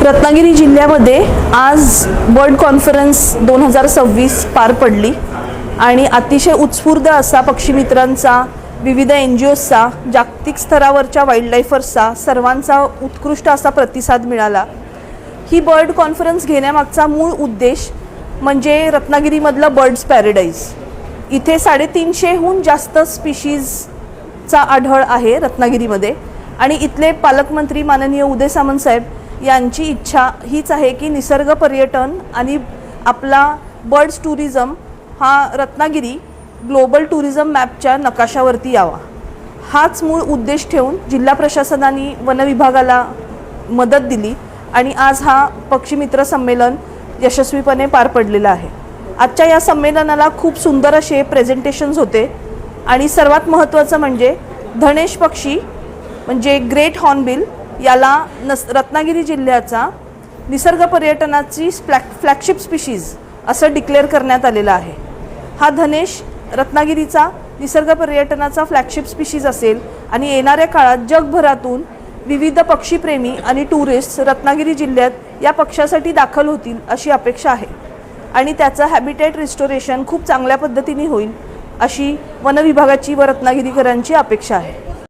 रत्नागिरी जिल्ह्यामध्ये आज bird conference 2026 पार पडली आणि अतिशय उत्स्फूर्त असा पक्षीमित्रांचा, विविध NGOजचा, जागतिक स्तरावरच्या वाईल्डलाईफर्सचा सर्वांचा उत्कृष्ट असा प्रतिसाद मिळाला। ही बर्ड कॉन्फरन्स घेण्यामागचा मूळ उद्देश म्हणजे रत्नागिरीमधलं बर्ड्स पॅराडाईज। इथे 350हून जास्त स्पीशीजचा आढळ आहे रत्नागिरीमध्ये आणि इथले पालकमंत्री माननीय उदय सामंत साहेब यांची इच्छा हीच आहे की निसर्ग पर्यटन आणि आपला बर्ड्स टुरिझम हा रत्नागिरी ग्लोबल टुरिझम मॅपच्या नकाशावरती यावा। हाच मूळ उद्देश ठेवून जिल्हा प्रशासनाने वन विभागाला मदत दिली आणि आज हा पक्षीमित्र संमेलन यशस्वीपणे पार पडलेला आहे। आजच्या या संमेलनाला खूप सुंदर असे प्रेझेंटेशन्स होते आणि सर्वात महत्त्वाचं म्हणजे धनेश पक्षी म्हणजे ग्रेट हॉर्नबिल याला रत्नागिरी जिल्ह्याचा निसर्ग पर्यटनाची फ्लॅगशिप स्पीशीज असं डिक्लेअर करण्यात आलेला आहे। हा धनेश रत्नागिरीचा निसर्ग पर्यटनाचा फ्लॅगशिप स्पीशीज असेल आणि येणाऱ्या काळात जगभरातून विविध पक्षीप्रेमी आणि टुरिस्ट रत्नागिरी जिल्ह्यात या पक्षासाठी दाखल होतील अशी अपेक्षा आहे आणि त्याचं हॅबिटेट रिस्टोरेशन खूप चांगल्या पद्धतीने होईल अशी वन विभागाची व रत्नागिरीकरांची अपेक्षा आहे।